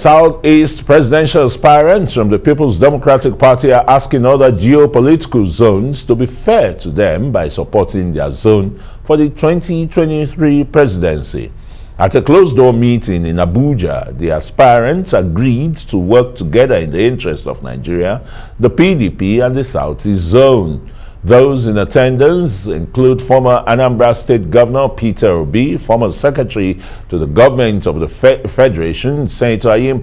Southeast presidential aspirants from the People's Democratic Party are asking other geopolitical zones to be fair to them by supporting their zone for the 2023 presidency. At a closed-door meeting in Abuja, the aspirants agreed to work together in the interest of Nigeria, the PDP, and the Southeast zone. Those in attendance include former Anambra State Governor Peter Obi, former Secretary to the Government of the Federation, Senator Ayim,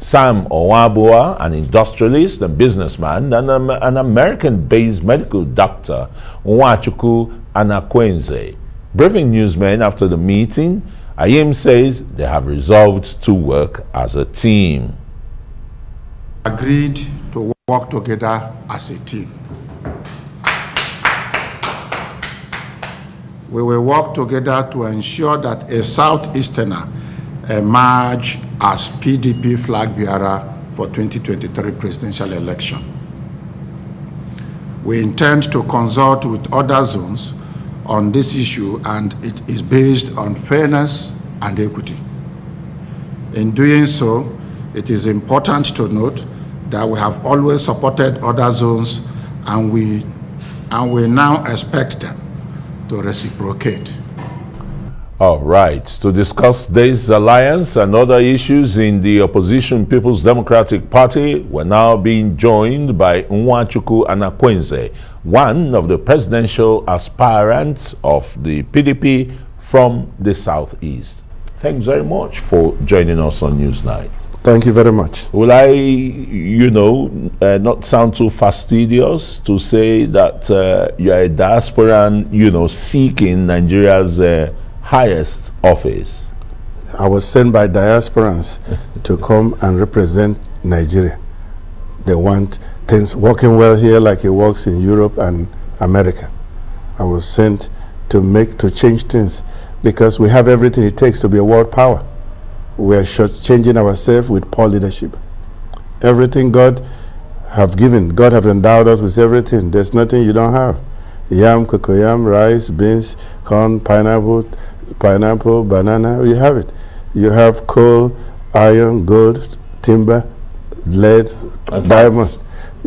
Sam Onwabua, an industrialist and businessman, and an American-based medical doctor, NWACHUKWU Anakwenze. Briefing newsmen after the meeting, Ayim says they have resolved to work as a team. Agreed to work together as a team. We will work together to ensure that a Southeasterner emerge as PDP flag bearer for 2023 presidential election. We intend to consult with other zones on this issue, and it is based on fairness and equity. In doing so, it is important to note that we have always supported other zones, and we now expect them to reciprocate. All right. To discuss this alliance and other issues in the opposition People's Democratic Party, we're now being joined by NWACHUKWU Anakwenze, one of the presidential aspirants of the PDP from the Southeast. Thanks very much for joining us on Newsnight. Thank you very much. Will I, not sound too fastidious to say that you're a diasporan, seeking Nigeria's highest office? I was sent by diasporans to come and represent Nigeria. They want things working well here like it works in Europe and America. I was sent to change things because we have everything it takes to be a world power. We are changing ourselves with poor leadership. Everything God have given, God have endowed us with everything. There's nothing you don't have. Yam, cocoyam, rice, beans, corn, pineapple, banana, you have it. You have coal, iron, gold, timber, lead, diamond.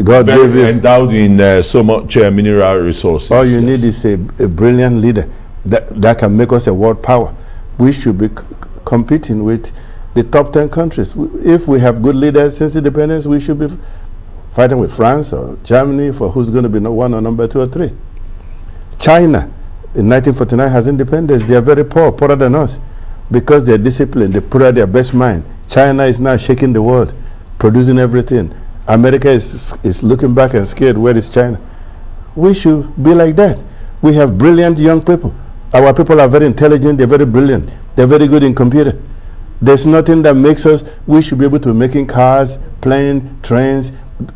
God gave you endowed in so much mineral resources. All you need is a brilliant leader that can make us a world power. We should be competing with the top 10 countries. If we have good leaders since independence, we should be fighting with France or Germany for who's going to be one or number 2 or 3. China in 1949 has independence. They are very poor, poorer than us, because they're disciplined. They put out their best mind. China is now shaking the world, producing everything. America is looking back and scared. Where is China? We should be like that. We have brilliant young people. Our people are very intelligent. They're very brilliant. They're very good in computer. There's nothing that makes us, we should be able to be making cars, planes, trains,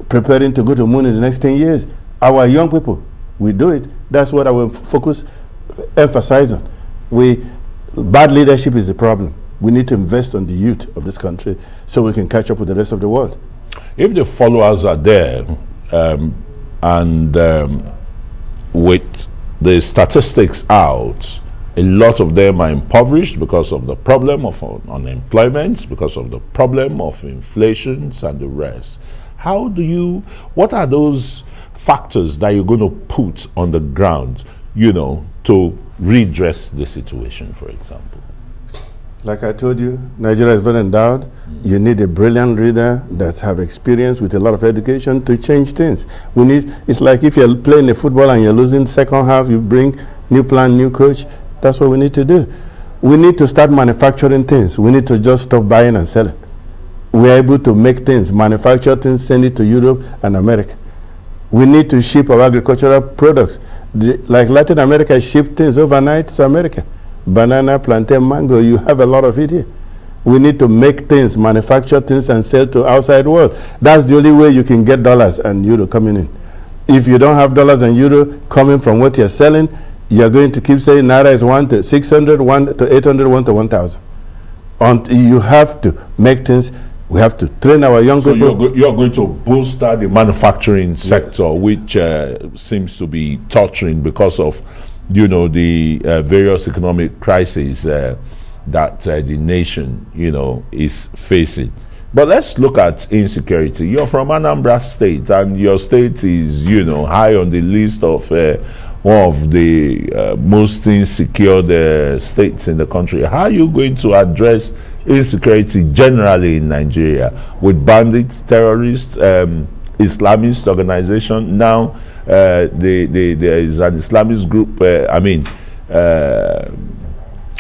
preparing to go to the moon in the next 10 years. Our young people, we do it. That's what our focus emphasizes on. Bad leadership is the problem. We need to invest on the youth of this country so we can catch up with the rest of the world. If the followers are there with the statistics out, a lot of them are impoverished because of the problem of unemployment, because of the problem of inflation and the rest. What are those factors that you're going to put on the ground, to redress the situation, for example? Like I told you, Nigeria is very endowed. You need a brilliant leader that have experience with a lot of education to change things. It's like if you're playing a football and you're losing second half, you bring new plan, new coach. That's what we need to do. We need to start manufacturing things. We need to just stop buying and selling. We're able to make things, manufacture things, send it to Europe and America. We need to ship our agricultural products. Like Latin America ship things overnight to America. Banana, plantain, mango, you have a lot of it here. We need to make things, manufacture things, and sell to outside world. That's the only way you can get dollars and euro coming in. If you don't have dollars and euro coming from what you're selling, you're going to keep saying Naira is 1 to 600, 1 to 800, 1 to 1,000. You have to make things. We have to train our young people. So you're going to bolster the manufacturing sector, which seems to be tottering because of, the various economic crises that the nation, is facing. But let's look at insecurity. You're from Anambra State, and your state is, high on the list of one of the most insecure states in the country. How are you going to address insecurity generally in Nigeria with bandits, terrorists, Islamist organization? Now, there is an Islamist group,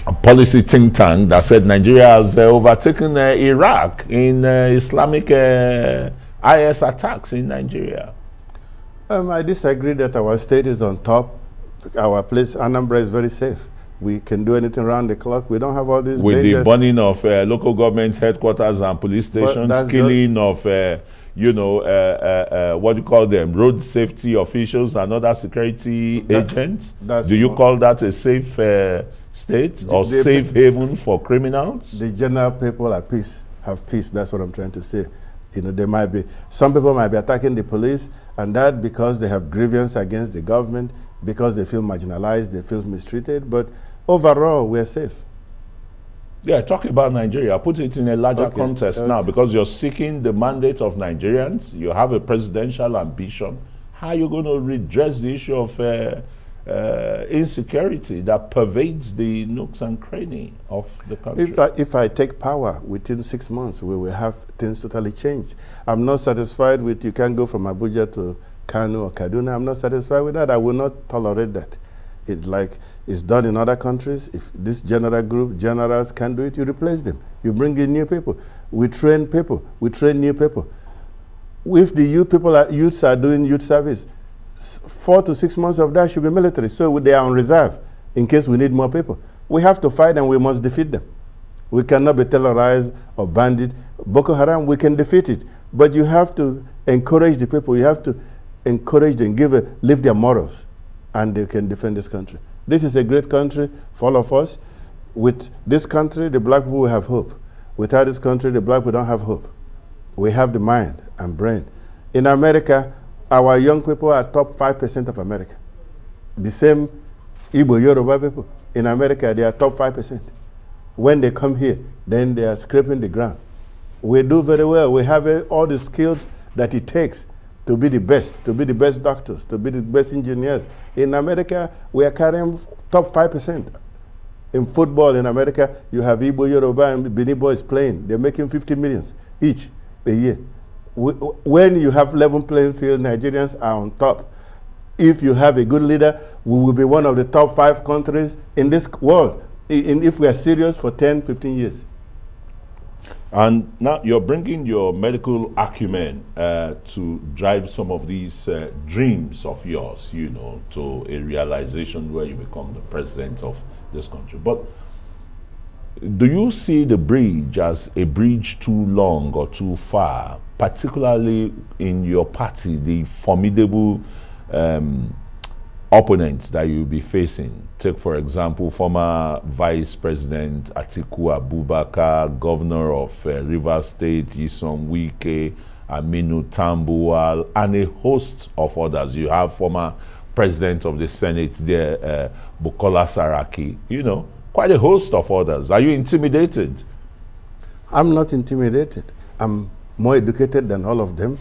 a policy think tank that said Nigeria has overtaken Iraq in Islamic IS attacks in Nigeria. I disagree that our state is on top. Our place, Anambra, is very safe. We can do anything around the clock. We don't have all these with dangers. The burning of local government headquarters and police stations, killing of what do you call them, road safety officials and other security agents. Do you call that a safe state or safe haven for criminals? The general people are have peace. That's what I'm trying to say. Some people might be attacking the police, and that because they have grievance against the government, because they feel marginalized, they feel mistreated. But overall, we're safe. Yeah, talking about Nigeria, put it in a larger context now, because you're seeking the mandate of Nigerians. You have a presidential ambition. How are you going to redress the issue of insecurity that pervades the nooks and crannies of the country? If I take power within 6 months, we will have things totally changed. I'm not satisfied with you can't go from Abuja to Kano or Kaduna. I'm not satisfied with that. I will not tolerate that. It's done in other countries. If this generals can do it, you replace them. You bring in new people. We train people. We train new people. If the youths are doing youth service, 4 to 6 months of that should be military. So they are on reserve in case we need more people. We have to fight and we must defeat them. We cannot be terrorized or bandit. Boko Haram, we can defeat it. But you have to encourage the people. You have to encourage them, live their morals, and they can defend this country. This is a great country for all of us. With this country, the black people will have hope. Without this country, the black people don't have hope. We have the mind and brain. In America, our young people are top 5% of America. The same Igbo, Yoruba people. In America, they are top 5%. When they come here, then they are scraping the ground. We do very well. We have all the skills that it takes to be the best doctors, to be the best engineers. In America, we are carrying top 5%. In football in America, you have Igbo, Yoruba, and Benin boys playing. They're making 50 million each a year. When you have level playing field, Nigerians are on top. If you have a good leader, we will be one of the top 5 countries in this world, if we are serious for 10, 15 years. And now you're bringing your medical acumen to drive some of these dreams of yours, to a realization where you become the president of this country. But do you see the bridge as a bridge too long or too far, particularly in your party, the formidable opponents that you'll be facing? Take, for example, former Vice President Atiku Abubakar, Governor of Rivers State, Nyesom Wike, Aminu Tambuwal, and a host of others. You have former President of the Senate there, Bukola Saraki, quite a host of others. Are you intimidated? I'm not intimidated. I'm more educated than all of them.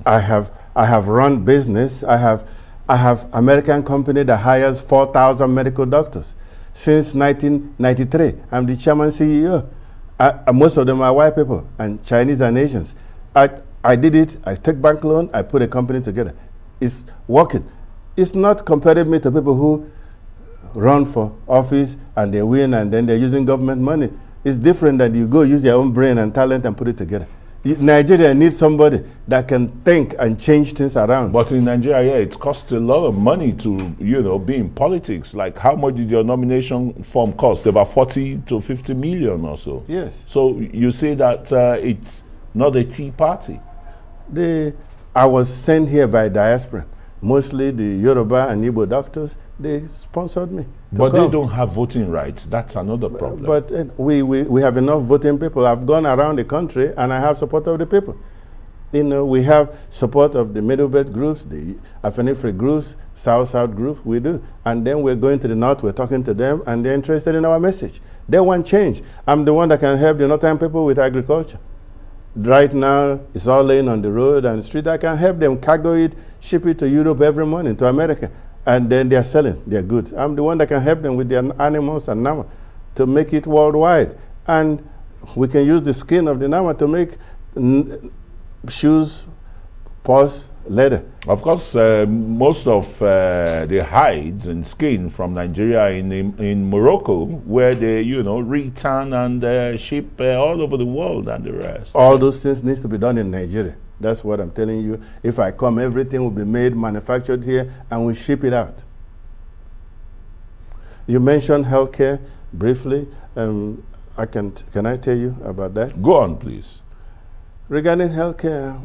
I have run business. I have American company that hires 4,000 medical doctors since 1993. I'm the chairman CEO. Most of them are white people and Chinese and Asians. I did it. I took bank loan. I put a company together. It's working. It's not comparing me to people who run for office and they win and then they're using government money. It's different than you go use your own brain and talent and put it together. Nigeria needs somebody that can think and change things around. But in Nigeria, it costs a lot of money to, be in politics. Like, how much did your nomination form cost? About 40 to 50 million or so. Yes. So you say that it's not a tea party. I was sent here by diaspora. Mostly the Yoruba and Igbo doctors, they sponsored me. But they don't have voting rights. That's another problem. But we have enough voting people. I've gone around the country and I have support of the people. You know, we have support of the middle belt groups, the Afenifere groups, South-South group, we do. And then we're going to the North, we're talking to them, and they're interested in our message. They want change. I'm the one that can help the Northern people with agriculture. Right now, it's all laying on the road and the street. I can help them cargo it, ship it to Europe every morning, to America. And then they're selling their goods. I'm the one that can help them with their animals and nama to make it worldwide. And we can use the skin of the nama to make shoes, purse, leather. Of course, most of the hides and skin from Nigeria in Morocco, where they, you know, return and ship all over the world and the rest. All those things needs to be done in Nigeria. That's what I'm telling you. If I come, everything will be made, manufactured here, and we ship it out. You mentioned healthcare briefly. Can I tell you about that? Go on, please. Regarding healthcare,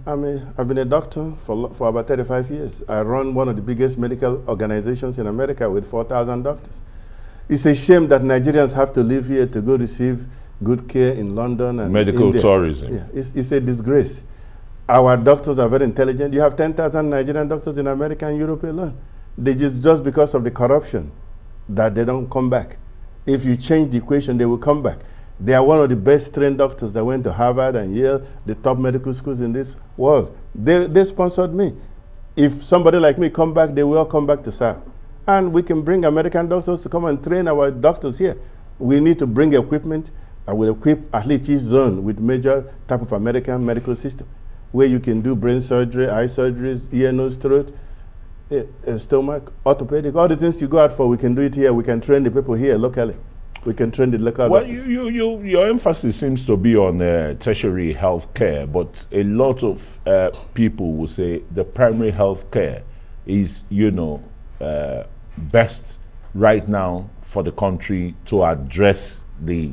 I've been a doctor for about 35 years. I run one of the biggest medical organizations in America with 4,000 doctors. It's a shame that Nigerians have to live here to go receive good care in London and medical India. tourism. Yeah, it's a disgrace. Our doctors are very intelligent. You have 10,000 Nigerian doctors in America and Europe alone. They just because of the corruption that they don't come back. If you change the equation, they will come back. They are one of the best trained doctors that went to Harvard and Yale, the top medical schools in this world. They sponsored me. If somebody like me come back, they will all come back to serve. And we can bring American doctors to come and train our doctors here. We need to bring equipment. I will equip at least each zone with major type of American medical system, where you can do brain surgery, eye surgeries, ear, nose, throat, stomach, orthopedic, all the things you go out for, we can do it here. We can train the people here locally. We can train the local doctors. Your emphasis seems to be on tertiary health care, but a lot of people will say the primary health care is, you know, best right now for the country to address the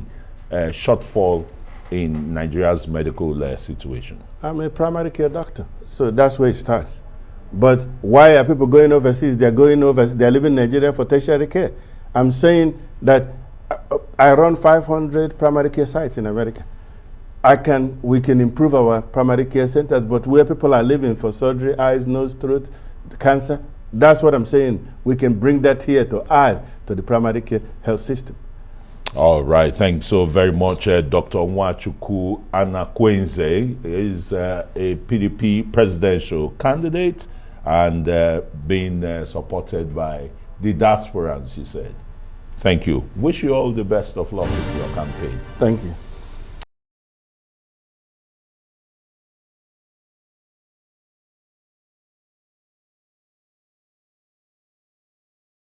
shortfall in Nigeria's medical situation. I'm a primary care doctor, so that's where it starts. But why are people going overseas? They're going overseas, they're leaving Nigeria for tertiary care. I'm saying that I run 500 primary care sites in America. We can improve our primary care centers, but where people are living for surgery, eyes, nose, throat, cancer, that's what I'm saying. We can bring that here to add to the primary care health system. All right, thanks so very much, Dr. NWACHUKWU Anakwenze is a PDP presidential candidate and being supported by the aspirants, you said. Thank you. Wish you all the best of luck with your campaign. Thank you.